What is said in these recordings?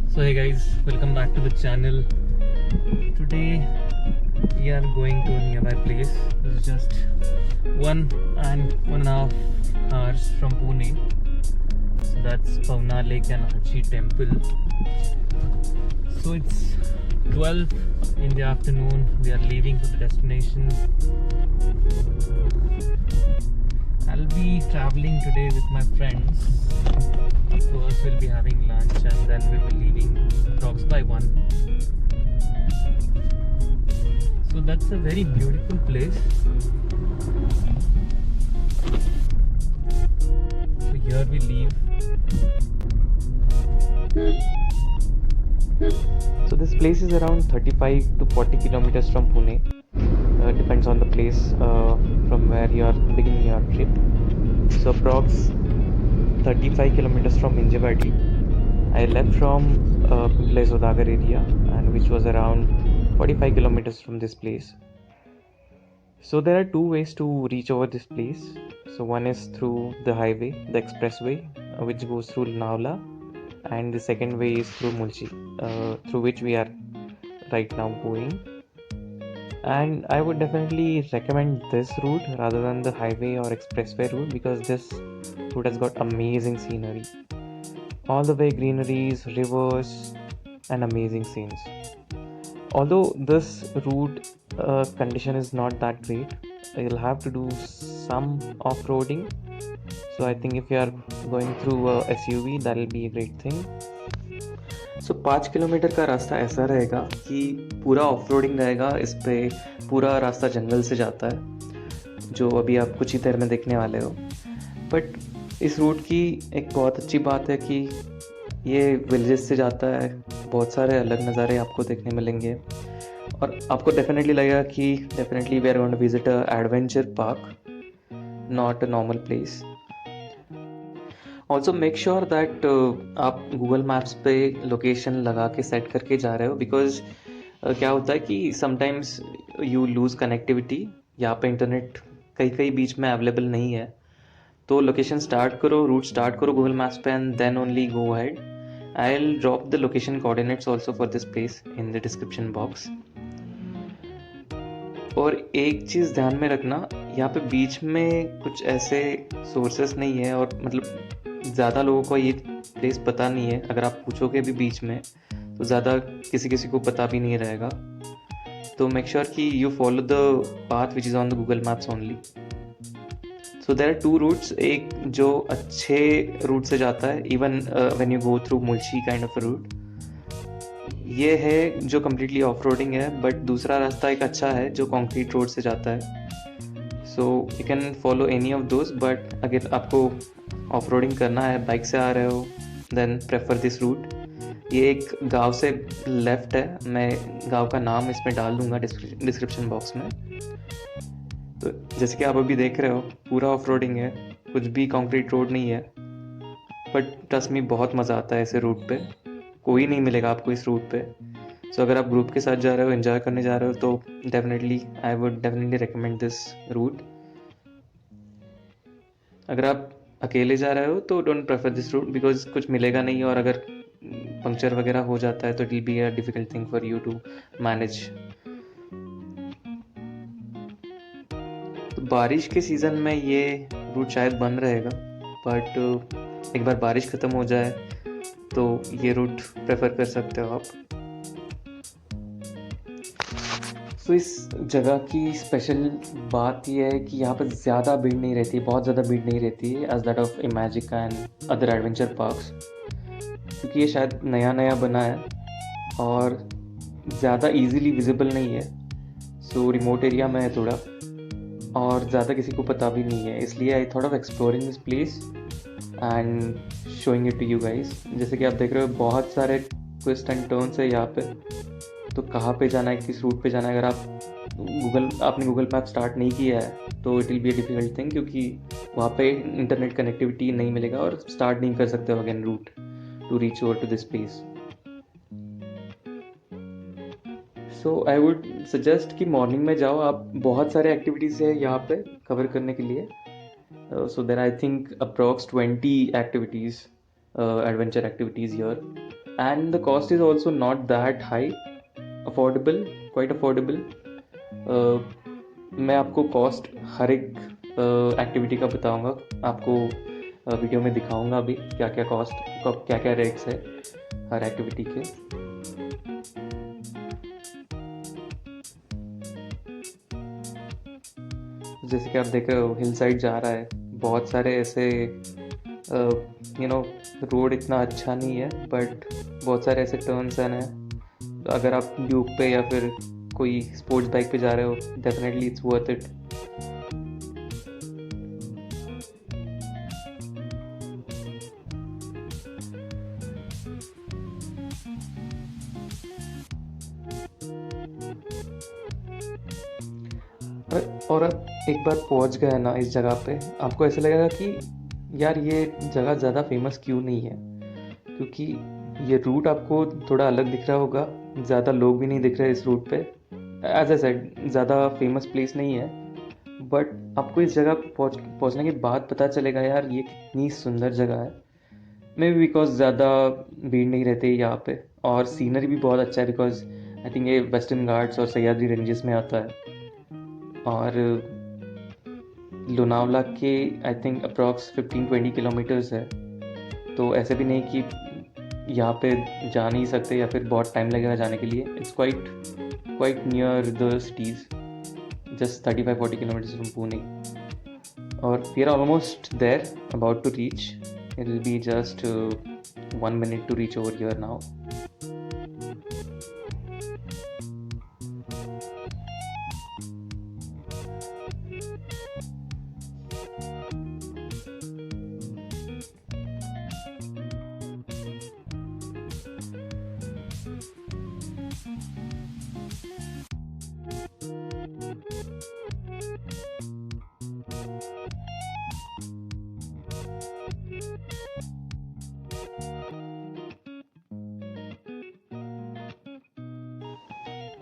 So hey guys, welcome back to the channel. Today we are going to a nearby place. This is just 1.5 hours from Pune. So that's Pavna Lake and Hachi Temple. So it's 12 in the afternoon. We are leaving for the destination. I'll be traveling today with my friends. First we'll be having lunch and then we'll be leaving approx by 1. So that's a very beautiful place. So here we leave. So this place is around 35 to 40 kilometers from Pune. Depends on the place from where you are beginning your trip. So approx 35 kilometers from Hinjewadi. I left from Pimple Zodagar area, and which was around 45 kilometers from this place. So there are two ways to reach over this place. So one is through the highway, the expressway, which goes through Navla, and the second way is through Mulchi, through which we are right now going. And I would definitely recommend this route rather than the highway or expressway route, because this route has got amazing scenery. All the way greeneries, rivers, and amazing scenes. Although this route condition is not that great, you'll have to do some off-roading. So I think if you are going through a SUV, that'll be a great thing. So 5 kilometre का रास्ता ऐसा रहेगा कि पूरा off roading रहेगा. इस पे पूरा रास्ता जंगल से जाता है, जो अभी आप कुछ ही देर में देखने वाले हो. बट इस रूट की एक बहुत अच्छी बात है कि ये विलेजेस से जाता है. बहुत सारे अलग नज़ारे आपको देखने मिलेंगे और आपको डेफिनेटली लगेगा कि definitely we are going to visit a adventure park, not a normal place. Also make sure that आप गूगल मैप्स पे लोकेशन लगा के सेट करके जा रहे हो, बिकॉज क्या होता है कि समटाइम्स यू लूज़ कनेक्टिविटी. यहाँ पे इंटरनेट कई बीच में अवेलेबल नहीं है. तो लोकेशन स्टार्ट करो, रूट स्टार्ट करो गूगल मैप्स पे and then only go ahead. I will drop the location coordinates also for this place in the description box. और एक चीज़ ध्यान में रखना, यहाँ पे बीच में कुछ ऐसे सोर्सेस नहीं है, और मतलब ज़्यादा लोगों को ये प्लेस पता नहीं है. अगर आप पूछोगे भी बीच में तो ज़्यादा किसी को पता भी नहीं रहेगा. तो मेक श्योर कि you follow the path which is on the Google maps only. So there are 2 routes. एक जो अच्छे रूट से जाता है, even when you go through Mulshi kind of a route, ये है जो कम्प्लीटली ऑफ रोडिंग है. बट दूसरा रास्ता एक अच्छा है जो कॉन्क्रीट रोड से जाता है. So you can follow any of those. But अगर आपको ऑफ रोडिंग करना है, बाइक से आ रहे हो, देन प्रेफर दिस रूट. ये एक गांव से लेफ्ट है. मैं गांव का नाम इसमें डाल दूंगा डिस्क्रिप्शन बॉक्स में. तो जैसे कि आप अभी देख रहे हो, पूरा ऑफ रोडिंग है, कुछ भी कंक्रीट रोड नहीं है. बट ट्रस्ट मी, बहुत मज़ा आता है ऐसे रूट पे. कोई नहीं मिलेगा आपको इस रूट पे. सो अगर आप ग्रुप के साथ जा रहे हो, एंजॉय करने जा रहे हो, तो definitely I would definitely recommend this route. अगर आप अकेले जा रहे हो तो don't prefer this route, because कुछ मिलेगा नहीं, और अगर पंक्चर वगैरह हो जाता है तो it will be a difficult thing for you to manage. तो बारिश के सीज़न में ये रूट शायद बंद रहेगा, बट एक बार बारिश ख़त्म हो जाए तो ये रूट प्रेफर कर सकते हो आप. तो इस जगह की स्पेशल बात यह है कि यहाँ पर ज़्यादा भीड़ नहीं रहती, बहुत ज़्यादा भीड़ नहीं रहती है as that of Imagica and other adventure parks, क्योंकि ये शायद नया बना है और ज़्यादा इजीली विजिबल नहीं है. सो रिमोट एरिया में है थोड़ा, और ज़्यादा किसी को पता भी नहीं है, इसलिए I thought of exploring this place and showing it to you guys. जैसे कि आप देख रहे हो बहुत सारे ट्विस्ट एंड टर्न्स है यहाँ पे, तो कहाँ पे जाना है, किस रूट पे जाना है, अगर आपने गूगल मैप स्टार्ट नहीं किया है तो it will be a difficult thing, क्योंकि वहाँ पे इंटरनेट कनेक्टिविटी नहीं मिलेगा और स्टार्ट नहीं कर सकते हो again route to reach over to this place. So I would suggest कि मॉर्निंग में जाओ आप, बहुत सारे एक्टिविटीज़ है यहाँ पे कवर करने के लिए। So there are, I think, approx 20 activities, adventure activities here, and the cost is also not that high, affordable, quite affordable. uh, मैं आपको कॉस्ट हर एक एक्टिविटी का बताऊंगा, आपको वीडियो में दिखाऊंगा अभी क्या क्या कॉस्ट, क्या क्या रेट्स है हर एक्टिविटी के। जैसे कि आप देख रहे हो हिल साइड जा रहा है, बहुत सारे ऐसे रोड इतना अच्छा नहीं है, बट बहुत सारे ऐसे टर्न्स हैं। तो अगर आप ड्यूक पे या फिर कोई स्पोर्ट्स बाइक पे जा रहे हो, डेफिनेटली इट्स वर्थ इट। और अब एक बार पहुंच गए ना इस जगह पे, आपको ऐसा लगेगा कि यार ये जगह ज़्यादा फेमस क्यों नहीं है, क्योंकि ये रूट आपको थोड़ा अलग दिख रहा होगा, ज़्यादा लोग भी नहीं दिख रहे इस रूट पे। एज ए सेड ज़्यादा फेमस प्लेस नहीं है, बट आपको इस जगह पहुंचने के बाद पता चलेगा यार ये कितनी सुंदर जगह है। मे बी बिकॉज ज़्यादा भीड़ नहीं रहती यहाँ पे, और सीनरी भी बहुत अच्छा है, बिकॉज आई थिंक ये वेस्टर्न घाट्स और सह्याद्री रेंजेस में आता है। और लोनावला के आई थिंक अप्रॉक्स 15-20 किलोमीटर्स है, तो ऐसे भी नहीं कि यहाँ पे जा नहीं सकते या फिर बहुत टाइम लगेगा जाने के लिए। It's quite near the cities, just 35-40 kilometres from Pune, और we are almost there, about to reach. It will be just 1 minute to reach over here now.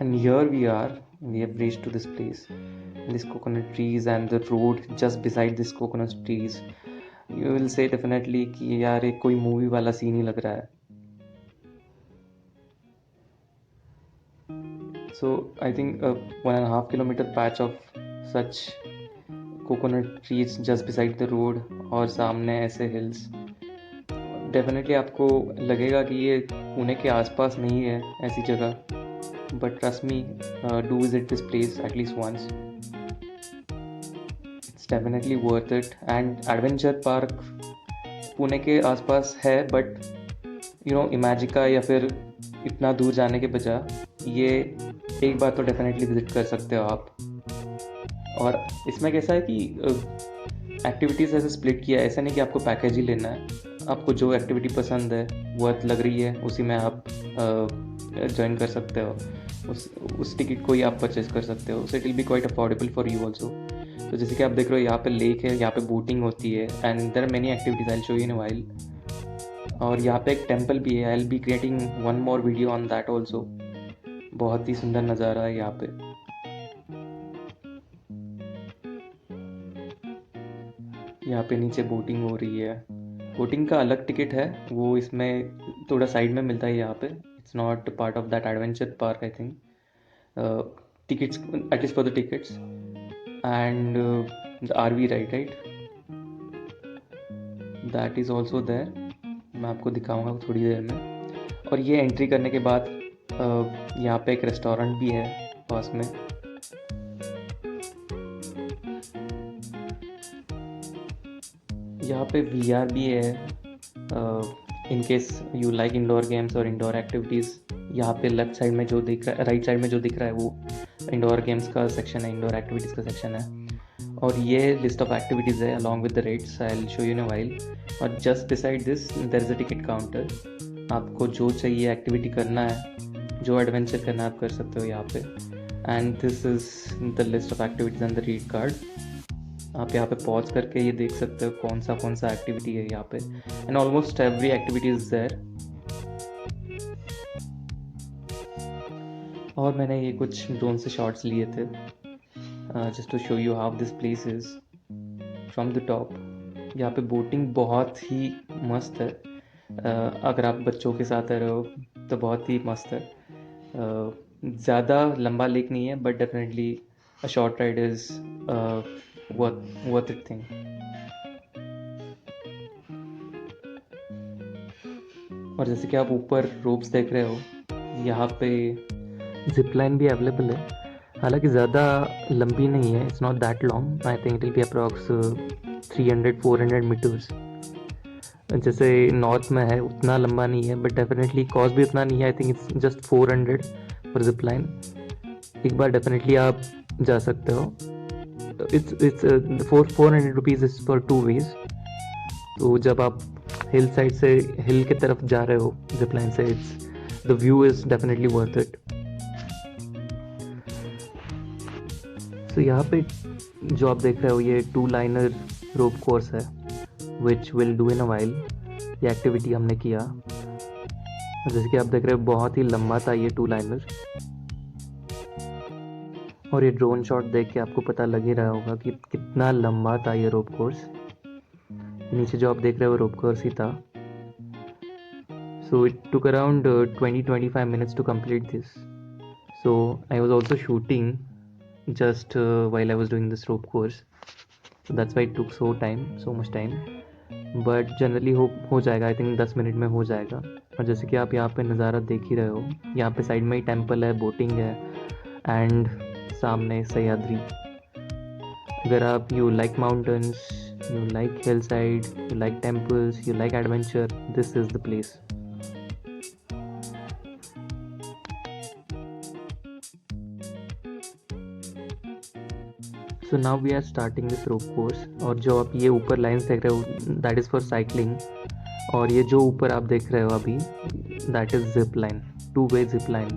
And here we have reached to this place. These coconut trees and the road just beside this coconut trees. You will say definitely कि यार एक कोई movie वाला scene ही लग रहा है. So I think a 1.5 kilometer patch of such coconut trees just beside the road और सामने ऐसे hills. Definitely आपको लगेगा कि ये पुणे के आसपास नहीं है ऐसी जगह, but trust me, do visit this place at least once. It's definitely worth it. And adventure park Pune के आसपास है, बट इमेजिका या फिर इतना दूर जाने के बजाय ये एक बार तो डेफिनेटली विजिट कर सकते हो आप। और इसमें कैसा है कि एक्टिविटीज़ ऐसे स्प्लिट किया है, ऐसा नहीं कि आपको पैकेज ही लेना है, आपको जो एक्टिविटी पसंद है, वर्थ लग रही है, उसी में आप ज्वाइन कर सकते हो, उस टिकट को ही आप परचेज कर सकते हो। So it will B quite affordable for you also. तो जैसे कि आप देख रहे हो यहाँ पे लेक है, यहाँ पे बोटिंग होती है, and there are many activities, I will show you in a while. और यहाँ पे एक टेम्पल भी है, I will be creating one more video on that also. बहुत ही सुंदर नज़ारा है यहाँ पे। यहाँ पे नीचे बोटिंग हो रही है, बोटिंग का अलग टिकट है, वो इसमें थोड़ा साइड में मिलता है यहाँ पे। It's not part of that adventure park I think. Tickets at least for the tickets and the RV right that is also there. मैं आपको दिखाऊंगा थोड़ी देर में। और ये एंट्री करने के बाद यहाँ पे एक रेस्टोरेंट भी है पास में। यहाँ पे VR भी है, in case you like indoor games और इंडोर एक्टिविटीज़। यहाँ पे लेफ्ट साइड में जो दिख रहा है, राइट साइड में जो दिख रहा है, वो इंडोर गेम्स का सेक्शन है, इंडोर एक्टिविटीज़ का सेक्शन है, और ये लिस्ट ऑफ एक्टिविटीज़ है along with the rates, I will show you in a while. और just beside this there is a ticket counter. आपको जो चाहिए एक्टिविटी करना है, जो एडवेंचर करना है, आप कर सकते हो यहाँ पे। And this is the list of activities on the read card. आप यहाँ पे पॉज करके ये देख सकते हो कौन सा एक्टिविटी है यहाँ पे, and almost every activity is there. और मैंने ये कुछ ड्रोन से शॉट्स लिए थे just to show you how this place is from the top. यहाँ पे बोटिंग बहुत ही मस्त है। अगर आप बच्चों के साथ रहे हो तो बहुत ही मस्त है। ज़्यादा लंबा लेक नहीं है, but definitely a short ride is worth it thing. और जैसे कि आप ऊपर रोप्स देख रहे हो, यहाँ पे जिप लाइन भी अवेलेबल है। हालांकि ज़्यादा लंबी नहीं है, it's not that long, I think it will be approx 300-400 metres. जैसे नॉर्थ में है उतना लंबा नहीं है, बट डेफिनेटली कॉस्ट भी उतना नहीं है, I think it's just 400 for zip line. एक बार डेफिनेटली आप जा सकते हो। It's 400 rupees is for 2 ways. तो जब आप हिल साइड से हिल की तरफ जा रहे हो जिप लाइन से, it's the view is definitely worth it. तो यहाँ पे जो आप देख रहे हो ये 2 लाइनर रोप कोर्स है, which will do in a while. ये एक्टिविटी हमने किया, जैसे कि आप देख रहे हो बहुत ही लंबा था ये 2 लाइनर। और ये ड्रोन शॉट देख के आपको पता लग ही रहा होगा कि कितना लंबा था ये रोप कोर्स। नीचे जो आप देख रहे हो रोप कोर्स ही था। So it took around 20-25 minutes to complete this. So I was also shooting just while I was doing this rope course, so that's why it took so much time, but generally हो जाएगा, I think 10 minute में हो जाएगा। और जैसे कि आप यहाँ पे नज़ारा देख ही रहे हो, यहाँ पे साइड में ही टेम्पल है, बोटिंग है, एंड सामने सह्याद्री। अगर आप you like mountains, you like hill side, you like temples, you like adventure, this is the place. So now we are starting this rope course. और जो आप ये ऊपर लाइन्स देख रहे हो दैट इज़ फॉर साइकिलिंग, और ये जो ऊपर आप देख रहे हो अभी that is zip line, 2 way zip line.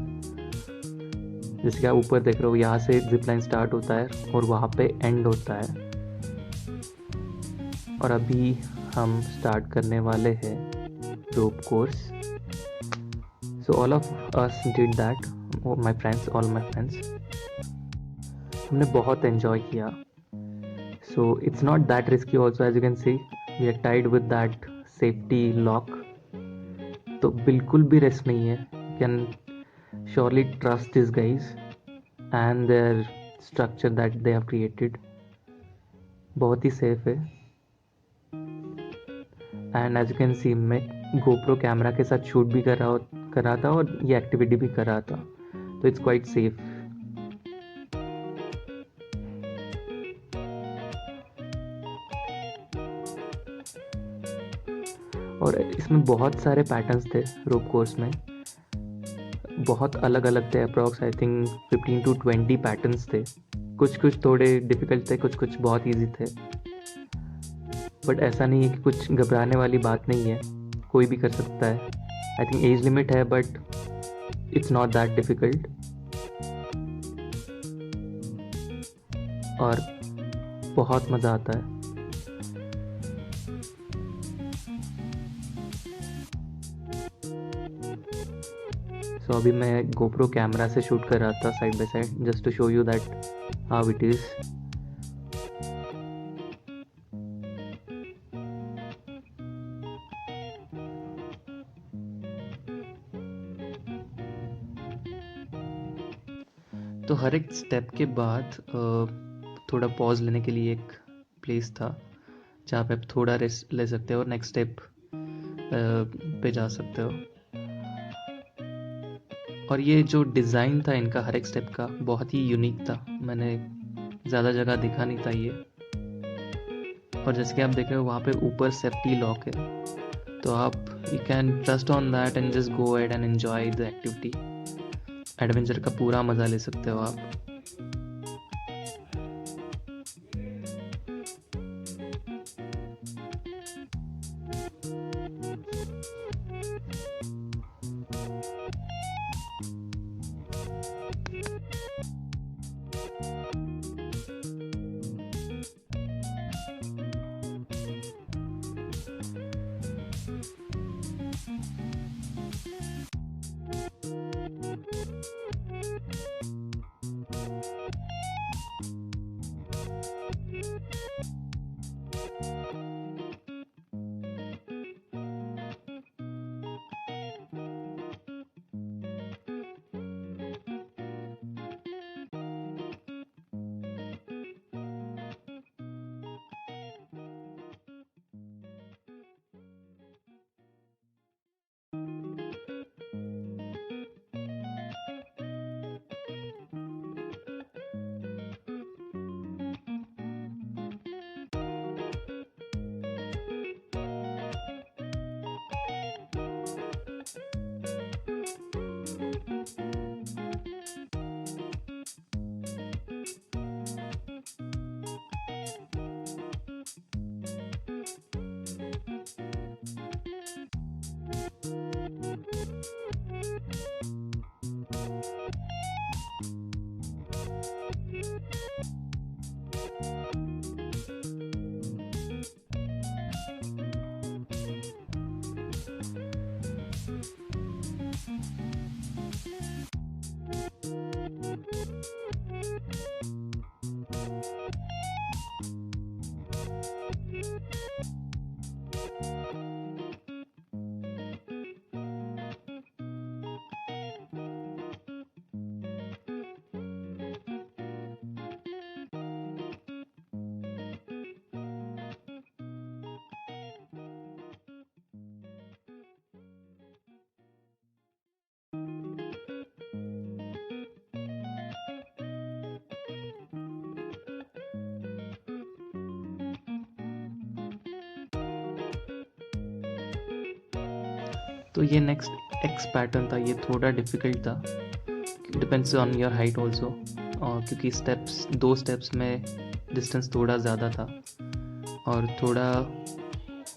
जैसे कि आप ऊपर देख रहे हो, यहाँ से जिप लाइन स्टार्ट होता है और वहाँ पे एंड होता है। और अभी हम स्टार्ट करने वाले हैं rope course. So all of us did that, my friends, all my friends. हमने बहुत एंजॉय किया। So it's not that risky also, as you can see we are tied with that safety lock. तो बिल्कुल भी risk नहीं है, can surely trust this guys and their structure that they have created. बहुत ही safe है। And as you can see मैं GoPro camera के साथ शूट भी कर रहा था और ये एक्टिविटी भी कर रहा था, तो इट्स क्वाइट सेफ। और इसमें बहुत सारे पैटर्न्स थे रोप कोर्स में, बहुत अलग अलग थे, अप्रॉक्स आई थिंक 15-20 पैटर्न्स थे। कुछ थोड़े डिफ़िकल्ट थे, कुछ बहुत ईजी थे, बट ऐसा नहीं है कि कुछ घबराने वाली बात नहीं है, कोई भी कर सकता है। आई थिंक एज लिमिट है, but it's not that difficult. और बहुत मज़ा आता है। सो अभी मैं गोप्रो कैमरा से शूट कर रहा था side by side, just to show you that how it is. तो हर एक स्टेप के बाद थोड़ा पॉज लेने के लिए एक प्लेस था जहाँ पे आप थोड़ा रेस्ट ले सकते हो और नेक्स्ट स्टेप पे जा सकते हो। और ये जो डिज़ाइन था इनका हर एक स्टेप का बहुत ही यूनिक था, मैंने ज़्यादा जगह दिखा नहीं था ये। और जैसे कि आप देख रहे हो वहाँ पे ऊपर सेफ्टी लॉक है, तो आप you can trust on that and just go ahead and enjoy the activity. Adventure का पूरा मज़ा ले सकते हो आप। तो ये नेक्स्ट एक्स पैटर्न था, ये थोड़ा डिफ़िकल्ट था, depends on your height also, और क्योंकि दो स्टेप्स में डिस्टेंस थोड़ा ज़्यादा था और थोड़ा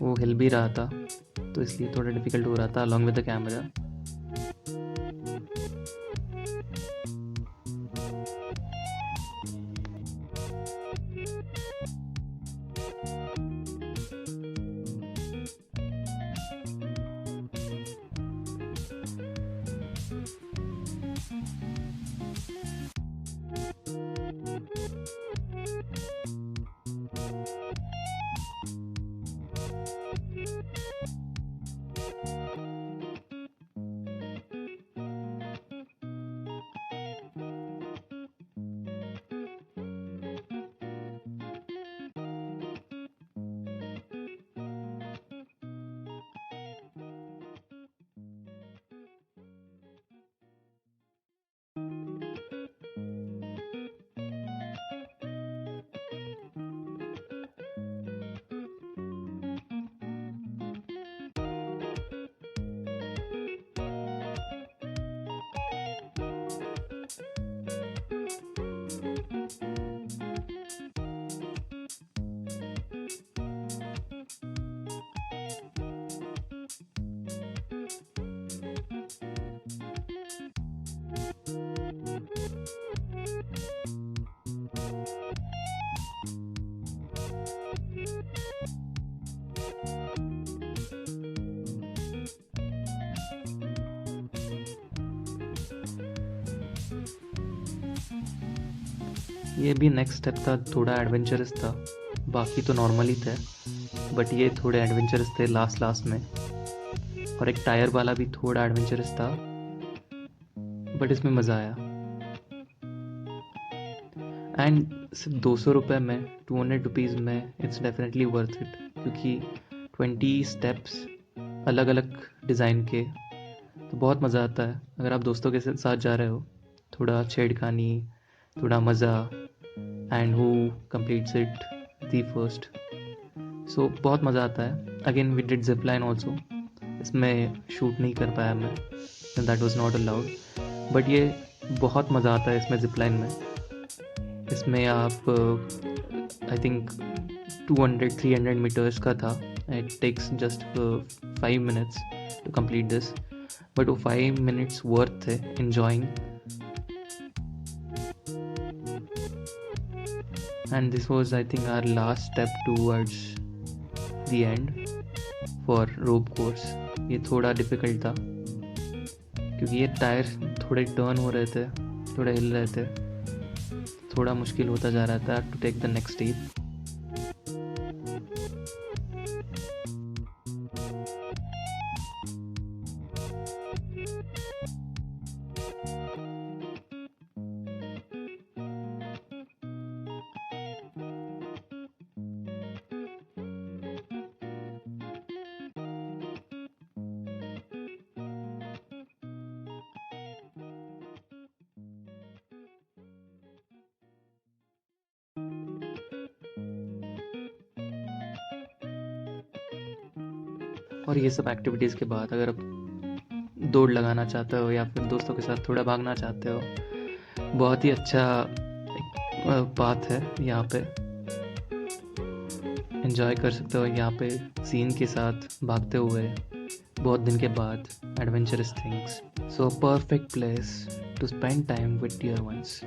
वो हिल भी रहा था, तो इसलिए थोड़ा डिफ़िकल्ट हो रहा था अलॉन्ग विद द कैमरा। ये भी नेक्स्ट स्टेप था, थोड़ा एडवेंचरस था, बाकी तो नॉर्मल ही थे, बट ये थोड़े एडवेंचरस थे लास्ट में। और एक टायर वाला भी थोड़ा एडवेंचरस था, बट इसमें मज़ा आया। एंड सिर्फ 200 रुपये में, 200 रुपीज़ में इट्स डेफिनेटली वर्थ इट, क्योंकि 20 स्टेप्स अलग अलग डिज़ाइन के, तो बहुत मज़ा आता है अगर आप दोस्तों के साथ जा रहे हो। थोड़ा छेड़खानी, थोड़ा मज़ा, and who completes it the first, so बहुत मज़ा आता है। Again we did zip line also, इसमें शूट नहीं कर पाया मैं, that was not allowed, but ये बहुत मज़ा आता है इसमें जिप लाइन में। इसमें आप आई थिंक 200-300 मीटर्स का था, it takes just 5 minutes to complete this, but वो 5 मिनट्स वर्थ थे enjoying. And this was, I think, our last step towards the end for rope course. ये थोड़ा डिफ़िकल्ट था क्योंकि ये टायर थोड़े टर्न हो रहे थे, थोड़े हिल रहे थे, थोड़ा मुश्किल होता जा रहा था to take the next step. और ये सब एक्टिविटीज़ के बाद अगर आप दौड़ लगाना चाहते हो या फिर दोस्तों के साथ थोड़ा भागना चाहते हो, बहुत ही अच्छा एक पाथ है यहाँ पे। एंजॉय कर सकते हो यहाँ पे सीन के साथ भागते हुए बहुत दिन के बाद adventurous things. So perfect place to spend time with dear once.